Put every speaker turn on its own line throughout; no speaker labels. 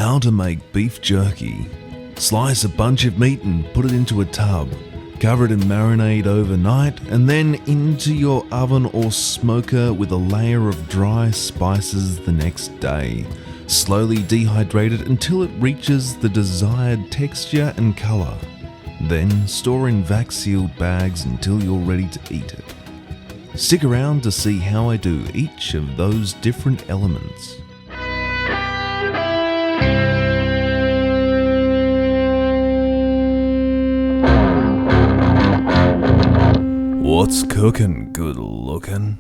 How to make beef jerky. Slice a bunch of meat and put it into a tub. Cover it in marinade overnight and then into your oven or smoker with a layer of dry spices the next day. Slowly dehydrate it until it reaches the desired texture and colour. Then store in vac-sealed bags until you're ready to eat it. Stick around to see how I do each of those different elements. What's cooking, good looking?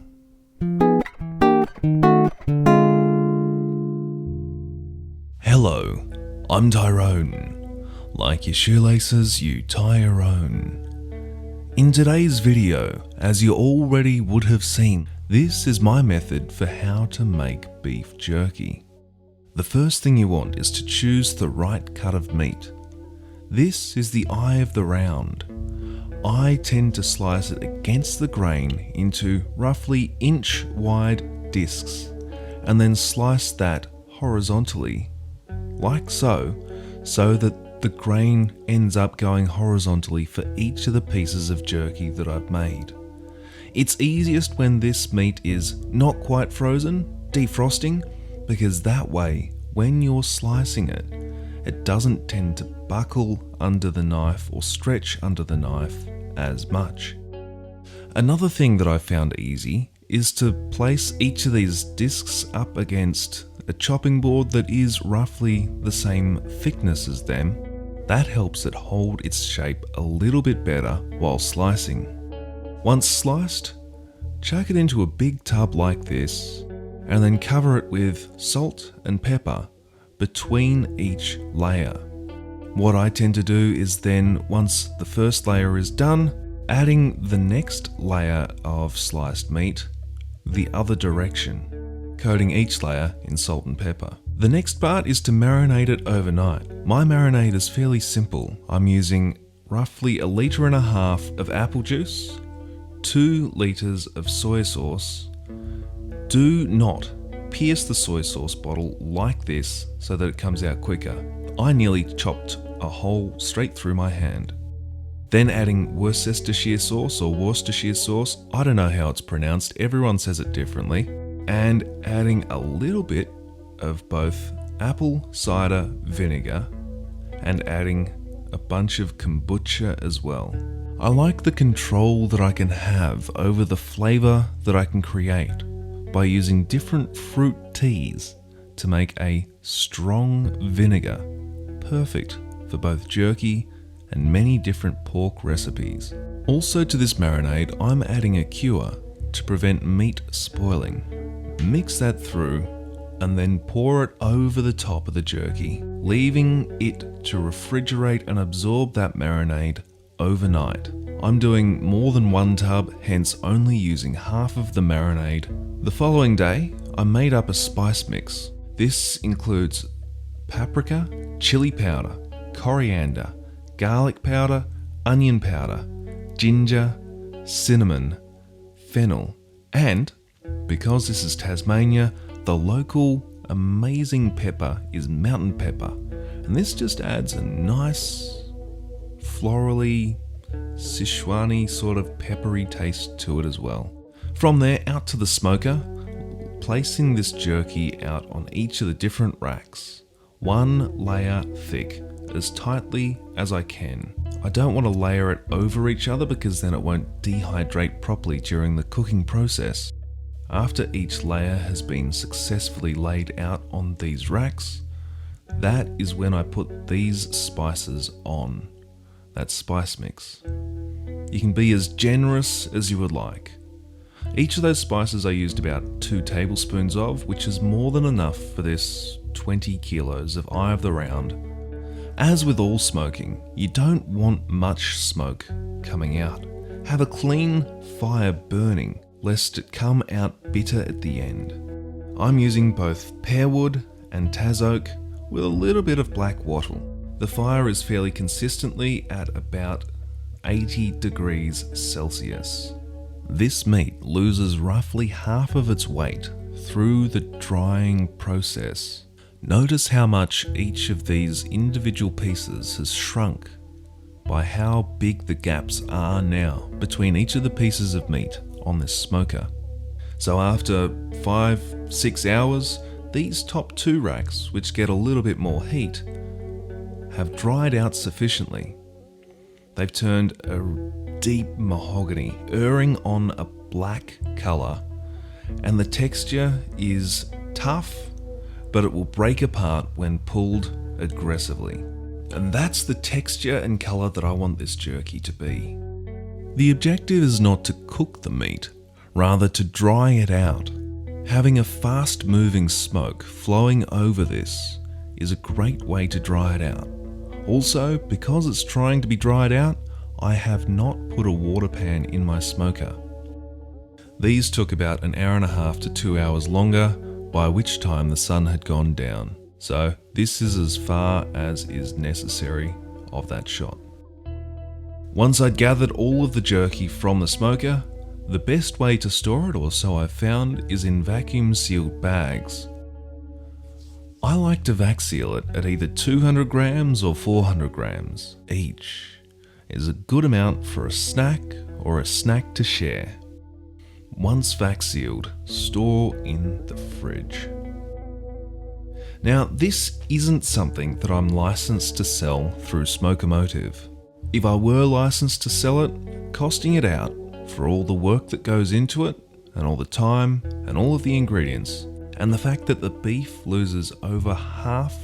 Hello, I'm Tyrone. Like your shoelaces, you tie your own. In today's video, as you already would have seen, this is my method for how to make beef jerky. The first thing you want is to choose the right cut of meat. This is the eye of the round. I tend to slice it against the grain into roughly inch wide discs and then slice that horizontally, like so that the grain ends up going horizontally for each of the pieces of jerky that I've made. It's easiest when this meat is not quite frozen, defrosting, because that way, when you're slicing it, it doesn't tend to buckle under the knife or stretch under the knife as much. Another thing that I found easy is to place each of these discs up against a chopping board that is roughly the same thickness as them. That helps it hold its shape a little bit better while slicing. Once sliced, chuck it into a big tub like this and then cover it with salt and pepper between each layer. What I tend to do is then, once the first layer is done, adding the next layer of sliced meat the other direction, coating each layer in salt and pepper. The next part is to marinate it overnight. My marinade is fairly simple. I'm using roughly 1.5 liters of apple juice, 2 liters of soy sauce. Do not pierce the soy sauce bottle like this so that it comes out quicker. I nearly chopped a hole straight through my hand. Then adding Worcestershire sauce or Worcestershire sauce, I don't know how it's pronounced, everyone says it differently, and adding a little bit of both apple cider vinegar and adding a bunch of kombucha as well. I like the control that I can have over the flavour that I can create by using different fruit teas to make a strong vinegar, perfect for both jerky and many different pork recipes. Also to this marinade, I'm adding a cure to prevent meat spoiling. Mix that through and then pour it over the top of the jerky, leaving it to refrigerate and absorb that marinade overnight. I'm doing more than one tub, hence only using half of the marinade. The following day, I made up a spice mix. This includes paprika, chili powder, coriander, garlic powder, onion powder, ginger, cinnamon, fennel, and, because this is Tasmania, the local amazing pepper is mountain pepper, and this just adds a nice florally, Sichuan-y sort of peppery taste to it as well. From there, out to the smoker, placing this jerky out on each of the different racks, one layer thick, as tightly as I can. I don't want to layer it over each other because then it won't dehydrate properly during the cooking process. After each layer has been successfully laid out on these racks, that is when I put these spices on, that spice mix. You can be as generous as you would like. Each of those spices I used about 2 tablespoons of, which is more than enough for this 20 kilos of eye of the round. As with all smoking, you don't want much smoke coming out. Have a clean fire burning, lest it come out bitter at the end. I'm using both Pear wood and Tas Oak with a little bit of Black Wattle. The fire is fairly consistently at about 80 degrees Celsius. This meat loses roughly half of its weight through the drying process. Notice how much each of these individual pieces has shrunk by how big the gaps are now between each of the pieces of meat on this smoker. So after 5-6 hours, these top 2 racks, which get a little bit more heat, have dried out sufficiently. They've turned a deep mahogany, erring on a black colour, and the texture is tough, but it will break apart when pulled aggressively. And that's the texture and colour that I want this jerky to be. The objective is not to cook the meat, rather to dry it out. Having a fast moving smoke flowing over this is a great way to dry it out. Also, because it's trying to be dried out, I have not put a water pan in my smoker. These took about 1.5 to 2 hours longer, by which time the sun had gone down. So this is as far as is necessary of that shot. Once I'd gathered all of the jerky from the smoker, the best way to store it, or so I've found, is in vacuum sealed bags. I like to vac seal it at either 200 grams or 400 grams. Each is a good amount for a snack or a snack to share. Once vac sealed, store in the fridge. Now, this isn't something that I'm licensed to sell through Smokeomotive. If I were licensed to sell it, costing it out for all the work that goes into it, and all the time, and all of the ingredients, and the fact that the beef loses over half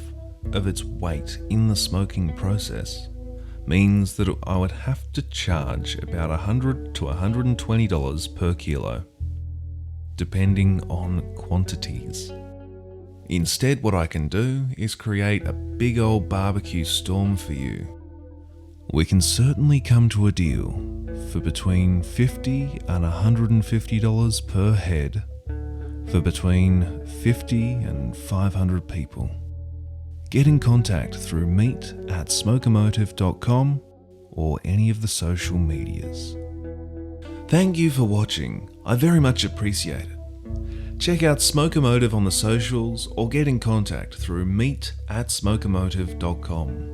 of its weight in the smoking process, means that I would have to charge about $100 to $120 per kilo, depending on quantities. Instead, what I can do is create a big old barbecue storm for you. We can certainly come to a deal for between $50 and $150 per head for between 50 and 500 people. Get in contact through meet@smokeomotive.com or any of the social medias. Thank you for watching. I very much appreciate it. Check out Smokeomotive on the socials or get in contact through meet@smokeomotive.com.